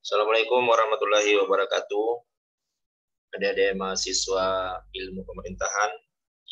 Assalamualaikum warahmatullahi wabarakatuh. Adik-adik mahasiswa ilmu pemerintahan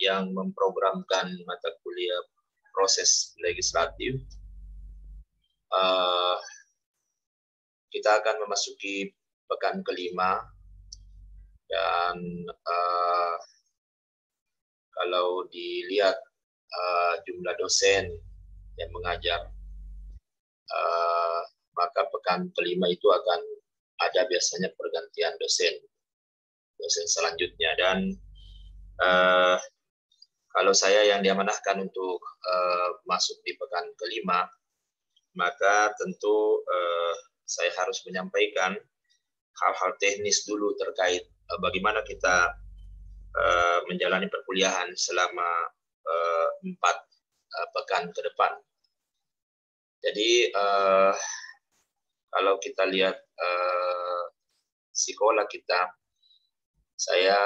yang memprogramkan mata kuliah proses legislatif, kita akan memasuki pekan kelima dan kalau dilihat jumlah dosen yang mengajar, maka pekan kelima itu akan ada biasanya pergantian dosen selanjutnya. Dan kalau saya yang diamanahkan untuk masuk di pekan kelima, maka tentu saya harus menyampaikan hal-hal teknis dulu terkait bagaimana kita menjalani perkuliahan selama 4 pekan ke depan. Jadi kalau kita lihat sekolah kita, saya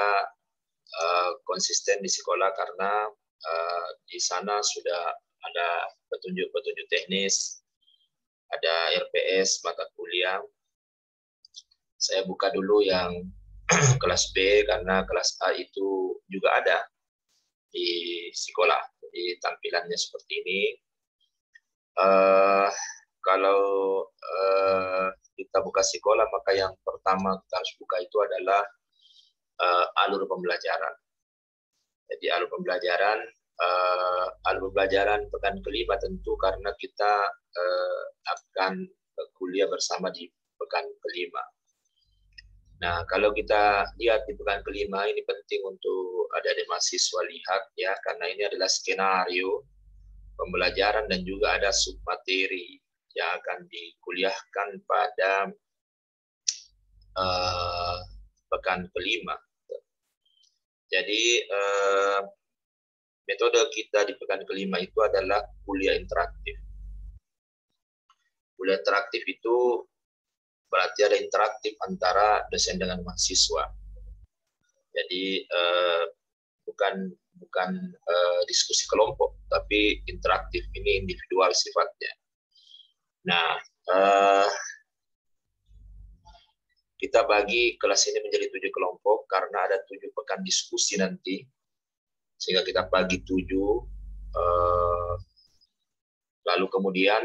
konsisten di sekolah karena di sana sudah ada petunjuk-petunjuk teknis, ada RPS mata kuliah. Saya buka dulu yang kelas B karena kelas A itu juga ada di sekolah. Jadi tampilannya seperti ini. Kalau kita buka sekolah, maka yang pertama kita harus buka itu adalah alur pembelajaran. Jadi alur pembelajaran pekan kelima tentu karena kita akan kuliah bersama di pekan kelima. Nah, kalau kita lihat di pekan kelima ini penting untuk adik-adik mahasiswa lihat ya, karena ini adalah skenario pembelajaran dan juga ada submateri yang akan dikuliahkan pada pekan kelima. Jadi metode kita di pekan kelima itu adalah kuliah interaktif. Kuliah interaktif itu berarti ada interaktif antara dosen dengan mahasiswa. Jadi bukan diskusi kelompok, tapi interaktif, ini individual sifatnya. Nah, kita bagi kelas ini menjadi 7 kelompok karena ada 7 pekan diskusi nanti, sehingga kita bagi 7. Lalu kemudian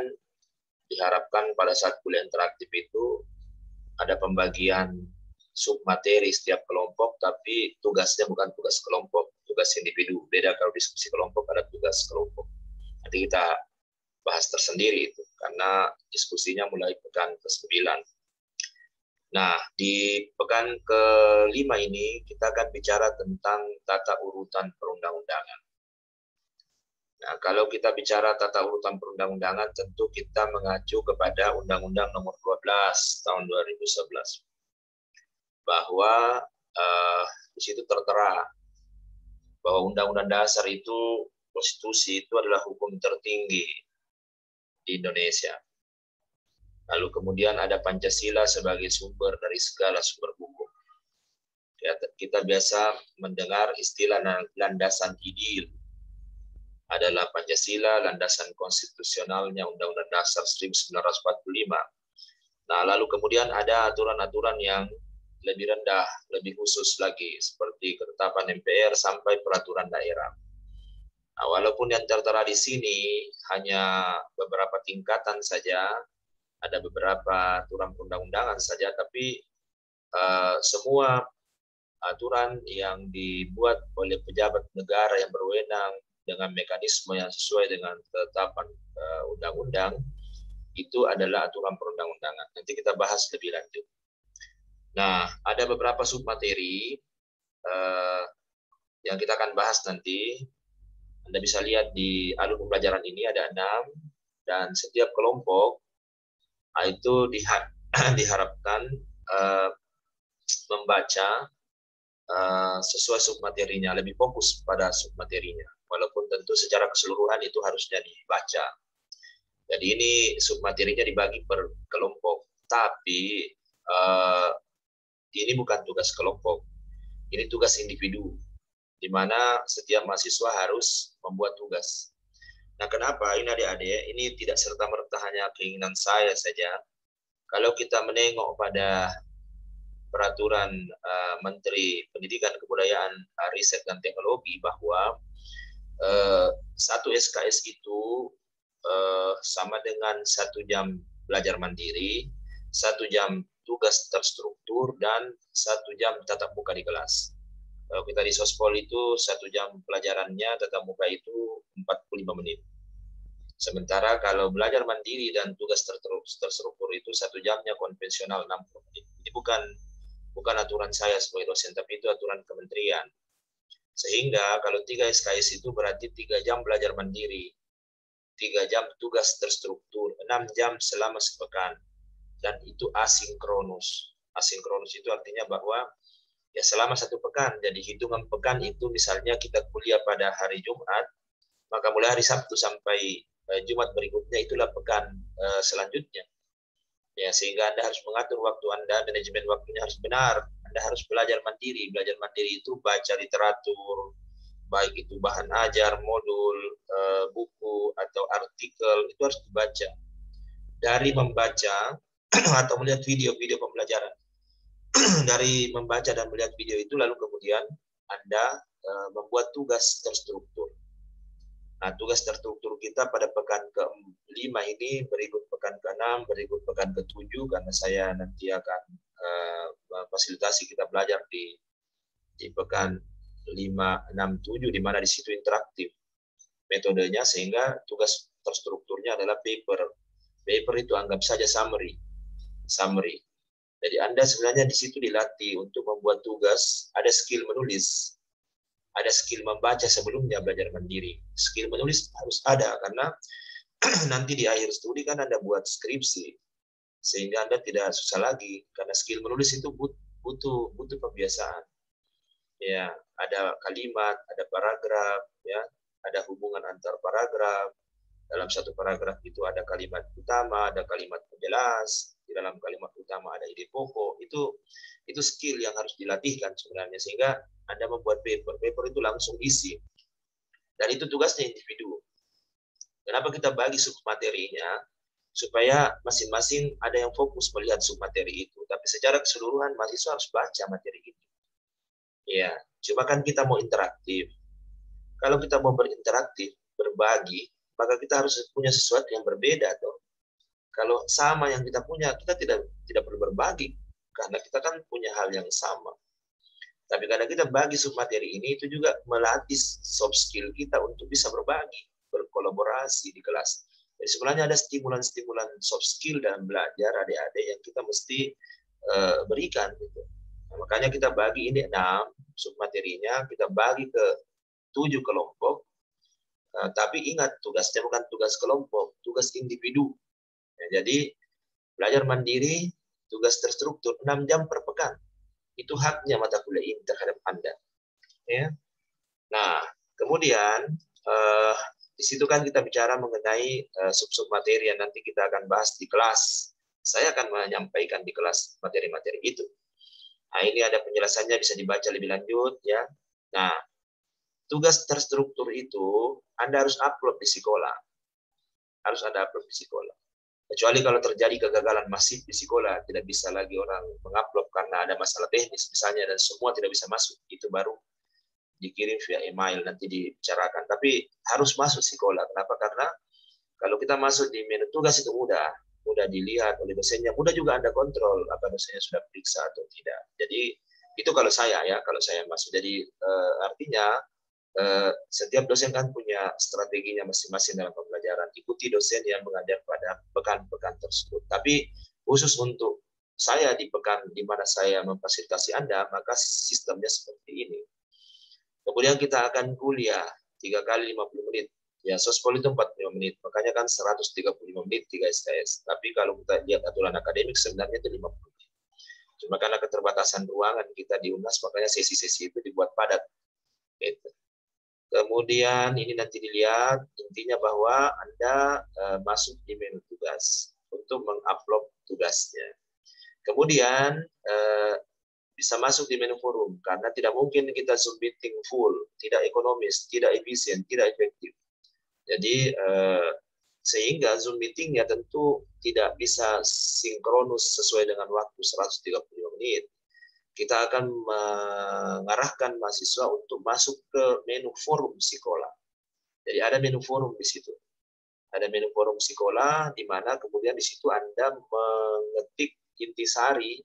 diharapkan pada saat kuliah interaktif itu ada pembagian submateri setiap kelompok, tapi tugasnya bukan tugas kelompok, tugas individu. Beda kalau diskusi kelompok ada tugas kelompok. Nanti kita bahas tersendiri itu, karena diskusinya mulai pekan ke-9. Nah, di pekan ke-5 ini kita akan bicara tentang tata urutan perundang-undangan. Nah, kalau kita bicara tata urutan perundang-undangan, tentu kita mengacu kepada Undang-Undang Nomor 12 Tahun 2011. Bahwa di situ tertera bahwa Undang-Undang Dasar itu, konstitusi itu adalah hukum tertinggi di Indonesia. Lalu kemudian ada Pancasila sebagai sumber dari segala sumber hukum. Kita biasa mendengar istilah landasan ideal adalah Pancasila, landasan konstitusionalnya Undang-Undang Dasar 1945. Nah, lalu kemudian ada aturan-aturan yang lebih rendah, lebih khusus lagi, seperti ketetapan MPR sampai peraturan daerah. Nah, walaupun yang tertera di sini hanya beberapa tingkatan saja, ada beberapa aturan perundang-undangan saja, tapi semua aturan yang dibuat oleh pejabat negara yang berwenang dengan mekanisme yang sesuai dengan ketetapan undang-undang, itu adalah aturan perundang-undangan. Nanti kita bahas lebih lanjut. Nah, ada beberapa submateri yang kita akan bahas nanti. Anda bisa lihat di alur pembelajaran ini ada 6, dan setiap kelompok itu diharapkan membaca sesuai submaterinya, lebih fokus pada submaterinya. Walaupun tentu secara keseluruhan itu harusnya dibaca. Jadi ini submaterinya dibagi per kelompok, tapi ini bukan tugas kelompok, ini tugas individu, di mana setiap mahasiswa harus membuat tugas. Nah, kenapa ini adik-adik, ini tidak serta-merta hanya keinginan saya saja, Kalau kita menengok pada peraturan Menteri Pendidikan Kebudayaan, Riset dan Teknologi bahwa satu SKS itu sama dengan 1 jam belajar mandiri, 1 jam tugas terstruktur, dan 1 jam tatap muka di kelas. Kalau kita di Sospol itu 1 jam pelajarannya tatap muka itu 45 menit. Sementara kalau belajar mandiri dan tugas terstruktur itu 1 jamnya konvensional 60 menit. Ini bukan aturan saya sebagai dosen, tapi itu aturan kementerian. Sehingga kalau 3 SKS itu berarti 3 jam belajar mandiri, 3 jam tugas terstruktur, 6 jam selama sepekan. Dan itu asinkronus. Asinkronus itu artinya bahwa ya selama 1 pekan. Jadi hitungan pekan itu misalnya kita kuliah pada hari Jumat, maka mulai hari Sabtu sampai Jumat berikutnya itulah pekan selanjutnya. Ya, sehingga Anda harus mengatur waktu Anda, manajemen waktunya harus benar. Anda harus belajar mandiri. Belajar mandiri itu baca literatur, baik itu bahan ajar, modul, buku, atau artikel, itu harus dibaca. Dari membaca atau melihat video-video pembelajaran. Dari membaca dan melihat video itu, lalu kemudian Anda membuat tugas terstruktur. Nah, tugas terstruktur kita pada pekan ke-5 ini, berikut pekan ke-6, berikut pekan ke-7, karena saya nanti akan fasilitasi kita belajar di pekan 5, 6, 7, di mana di situ interaktif metodenya, sehingga tugas terstrukturnya adalah paper. Paper itu anggap saja summary. Jadi Anda sebenarnya di situ dilatih untuk membuat tugas, ada skill menulis, ada skill membaca sebelumnya belajar mandiri. Skill menulis harus ada, karena nanti di akhir studi kan Anda buat skripsi, sehingga Anda tidak susah lagi, karena skill menulis itu butuh kebiasaan. Ya, ada kalimat, ada paragraf, ya, ada hubungan antar paragraf. Dalam satu paragraf itu ada kalimat utama, ada kalimat penjelas. Di dalam kalimat utama ada ide pokok. Itu skill yang harus dilatihkan sebenarnya, sehingga Anda membuat paper itu langsung isi. Dan itu tugasnya individu. Kenapa kita bagi submaterinya? Supaya masing-masing ada yang fokus melihat submateri itu. Tapi secara keseluruhan mahasiswa harus baca materi itu. Ya, cuma kan kita mau interaktif. Kalau kita mau berinteraktif, berbagi, maka kita harus punya sesuatu yang berbeda, toh. Kalau sama yang kita punya, kita tidak perlu berbagi, karena kita kan punya hal yang sama. Tapi karena kita bagi submateri ini, itu juga melatih soft skill kita untuk bisa berbagi, berkolaborasi di kelas. Jadi sebenarnya ada stimulan-stimulan soft skill dalam belajar adik-adik yang kita mesti berikan, gitu. Nah, makanya kita bagi ini 6 submaterinya, kita bagi ke 7 kelompok. Tapi ingat, tugasnya bukan tugas kelompok, tugas individu. Ya, jadi belajar mandiri, tugas terstruktur 6 jam per pekan. Itu haknya mata kuliah ini terhadap Anda. Ya. Nah, kemudian di situ kan kita bicara mengenai sub-sub materi yang nanti kita akan bahas di kelas. Saya akan menyampaikan di kelas materi-materi itu. Nah, ini ada penjelasannya, bisa dibaca lebih lanjut, ya. Nah, tugas terstruktur itu Anda harus upload di sekolah. Harus ada upload di sekolah. Kecuali kalau terjadi kegagalan masif di sekolah, tidak bisa lagi orang mengupload karena ada masalah teknis misalnya, dan semua tidak bisa masuk. Itu baru dikirim via email, nanti dibicarakan. Tapi harus masuk sekolah. Kenapa? Karena kalau kita masuk di menu tugas itu mudah dilihat oleh dosennya, mudah juga Anda kontrol apa dosennya sudah periksa atau tidak. Jadi itu kalau saya masuk. Jadi artinya setiap dosen kan punya strateginya masing-masing dalam pembelajaran. Ikuti dosen yang mengajar pada pekan-pekan tersebut. Tapi khusus untuk saya di pekan di mana saya memfasilitasi Anda, maka sistemnya seperti ini. Kemudian kita akan kuliah 3 kali 50 menit. Ya, sospol itu 45 menit. Makanya kan 135 menit 3 SKS. Tapi kalau kita lihat aturan akademik sebenarnya itu 50 menit. Cuma karena keterbatasan ruangan kita di UNAS, makanya sesi-sesi itu dibuat padat. Gitu. Kemudian ini nanti dilihat, intinya bahwa Anda masuk di menu tugas untuk mengupload tugasnya. Kemudian bisa masuk di menu forum, karena tidak mungkin kita submitting full, tidak ekonomis, tidak efisien, tidak efektif. Jadi Sehingga Zoom meeting ya tentu tidak bisa sinkronus sesuai dengan waktu 135 menit. Kita akan mengarahkan mahasiswa untuk masuk ke menu forum Sikola. Jadi ada menu forum di situ. Ada menu forum Sikola di mana kemudian di situ Anda mengetik intisari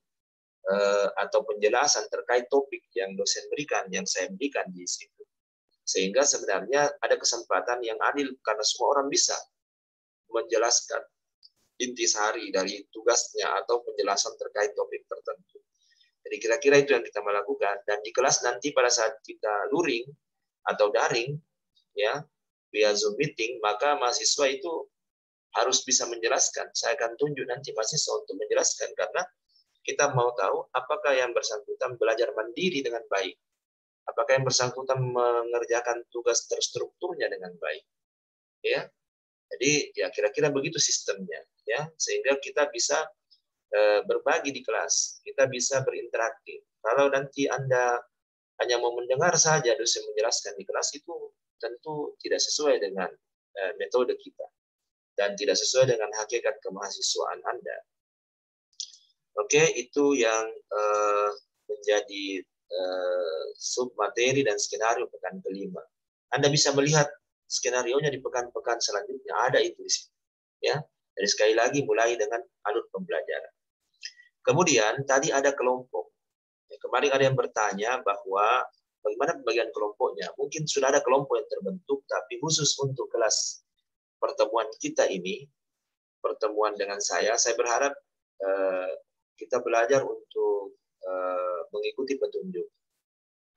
atau penjelasan terkait topik yang dosen berikan, yang saya berikan di situ. Sehingga sebenarnya ada kesempatan yang adil karena semua orang bisa menjelaskan intisari dari tugasnya atau penjelasan terkait topik tertentu. Jadi kira-kira itu yang kita melakukan. Dan di kelas nanti pada saat kita luring atau daring, ya via Zoom meeting, maka mahasiswa itu harus bisa menjelaskan. Saya akan tunjuk nanti mahasiswa untuk menjelaskan karena kita mau tahu apakah yang bersangkutan belajar mandiri dengan baik, apakah yang bersangkutan mengerjakan tugas terstrukturnya dengan baik, ya. Jadi ya kira-kira begitu sistemnya, ya, sehingga kita bisa berbagi di kelas, kita bisa berinteraksi. Kalau nanti Anda hanya mau mendengar saja dosen menjelaskan di kelas, itu tentu tidak sesuai dengan metode kita dan tidak sesuai dengan hakikat kemahasiswaan Anda. Oke, itu yang menjadi submateri dan skenario pekan kelima. Anda bisa melihat skenario-nya di pekan-pekan selanjutnya, ada itu di sini. Ya. Jadi sekali lagi mulai dengan alur pembelajaran. Kemudian tadi ada kelompok. Ya, kemarin ada yang bertanya bahwa bagaimana pembagian kelompoknya. Mungkin sudah ada kelompok yang terbentuk, tapi khusus untuk kelas pertemuan kita ini, pertemuan dengan saya berharap kita belajar untuk mengikuti petunjuk.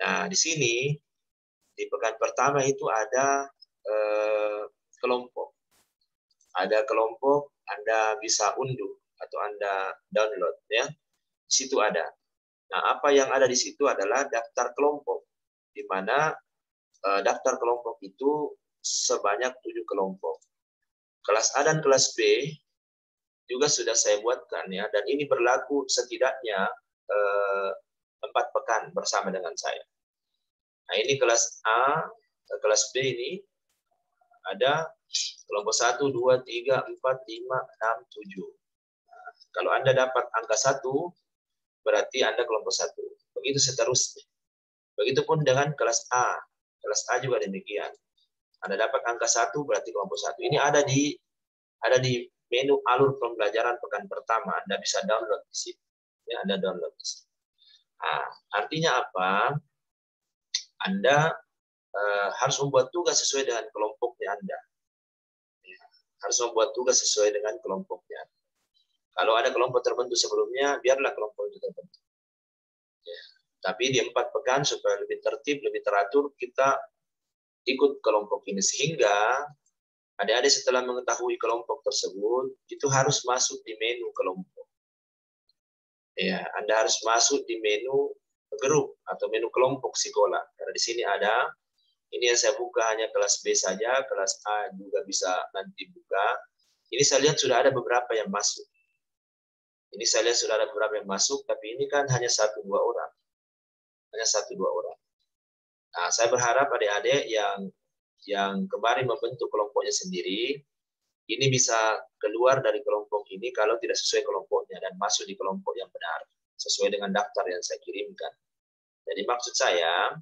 Nah, di sini di pekan pertama itu ada kelompok. Ada kelompok, Anda bisa unduh atau Anda download, ya. Di situ ada. Nah, apa yang ada di situ adalah daftar kelompok, di mana daftar kelompok itu sebanyak 7 kelompok. Kelas A dan kelas B juga sudah saya buatkan, ya, dan ini berlaku setidaknya 4 pekan bersama dengan saya. Nah, ini kelas A, kelas B ini ada kelompok 1, 2, 3, 4, 5, 6, 7. Nah, kalau Anda dapat angka 1, berarti Anda kelompok 1. Begitu seterusnya. Begitupun dengan kelas A. Kelas A juga demikian. Anda dapat angka 1, berarti kelompok 1. Ini ada di menu alur pembelajaran pekan pertama. Anda bisa download di sini. Ya, Anda download di sini. Nah, artinya apa? Anda harus membuat tugas sesuai dengan kelompoknya Anda. Ya, harus membuat tugas sesuai dengan kelompoknya. Kalau ada kelompok terbentuk sebelumnya, biarlah kelompok itu terbentuk. Ya. Tapi di 4 pekan supaya lebih tertib, lebih teratur, kita ikut kelompok ini. Sehingga adik-adik setelah mengetahui kelompok tersebut, itu harus masuk di menu kelompok. Ya, Anda harus masuk di menu grup atau menu kelompok sekolah. Karena di sini ada, ini yang saya buka hanya kelas B saja, kelas A juga bisa nanti buka. Ini saya lihat sudah ada beberapa yang masuk. Ini saya lihat sudah ada beberapa yang masuk, tapi ini kan hanya 1-2 orang. Hanya 1-2 orang. Nah, saya berharap adik-adik yang kemarin membentuk kelompoknya sendiri, ini bisa keluar dari kelompok ini kalau tidak sesuai kelompoknya dan masuk di kelompok yang benar, sesuai dengan daftar yang saya kirimkan. Jadi maksud saya,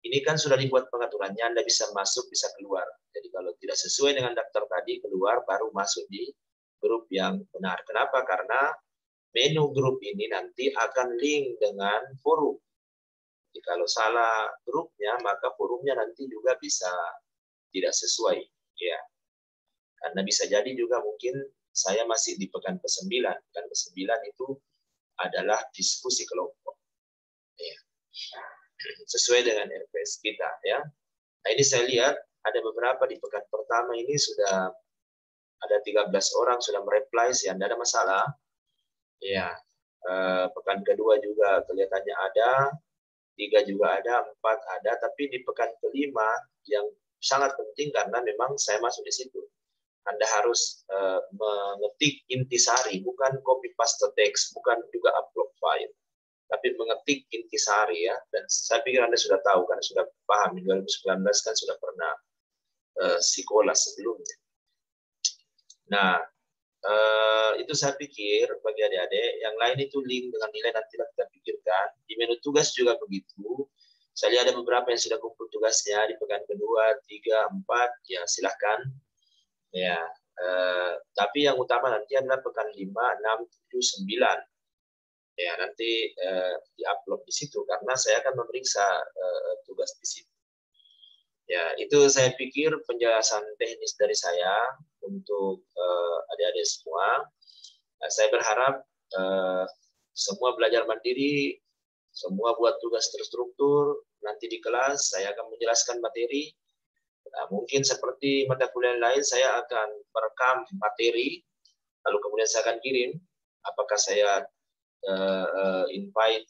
ini kan sudah dibuat pengaturannya, Anda bisa masuk, bisa keluar. Jadi kalau tidak sesuai dengan daftar tadi, keluar, baru masuk di grup yang benar. Kenapa? Karena menu grup ini nanti akan link dengan forum. Jadi kalau salah grupnya, maka forumnya nanti juga bisa tidak sesuai. Ya. Karena bisa jadi juga mungkin saya masih di pekan ke-9. Pekan ke-9 itu adalah diskusi kelompok. Ya. Sesuai dengan RPS kita. Ya. Nah, ini saya lihat ada beberapa di pekan pertama ini sudah ada 13 orang sudah mereply sih, tidak ada masalah. Ya, pekan kedua juga kelihatannya ada, 3 juga ada, 4 ada, tapi di pekan kelima yang sangat penting karena memang saya masuk di situ. Anda harus mengetik intisari, bukan copy paste teks, bukan juga upload file, tapi mengetik intisari, ya. Dan saya pikir Anda sudah tahu karena sudah paham di 2019 kan sudah pernah sekolah sebelumnya. Nah, itu saya pikir bagi adik-adik, yang lain itu link dengan nilai nanti kita pikirkan. Di menu tugas juga begitu. Saya lihat ada beberapa yang sudah kumpul tugasnya di pekan kedua, 3, 4, ya silahkan. Ya, tapi yang utama nanti adalah pekan 5, 6, 7, 9. Ya, nanti diupload di situ karena saya akan memeriksa tugas di situ. Ya, itu saya pikir penjelasan teknis dari saya untuk adik-adik semua. Nah, saya berharap semua belajar mandiri, semua buat tugas terstruktur. Nanti di kelas saya akan menjelaskan materi. Nah, mungkin seperti mata kuliah lain, saya akan merekam materi, lalu kemudian saya akan kirim. Apakah saya invite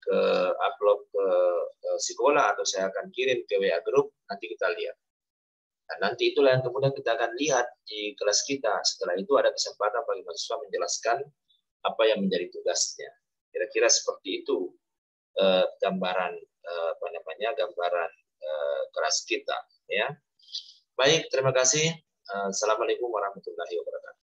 ke upload ke sekolah atau saya akan kirim ke WA group, nanti kita lihat. Nah, nanti itulah yang kemudian kita akan lihat di kelas kita. Setelah itu ada kesempatan bagi mahasiswa menjelaskan apa yang menjadi tugasnya. Kira-kira seperti itu gambaran gambaran kelas kita. Ya, baik, terima kasih. Assalamualaikum warahmatullahi wabarakatuh.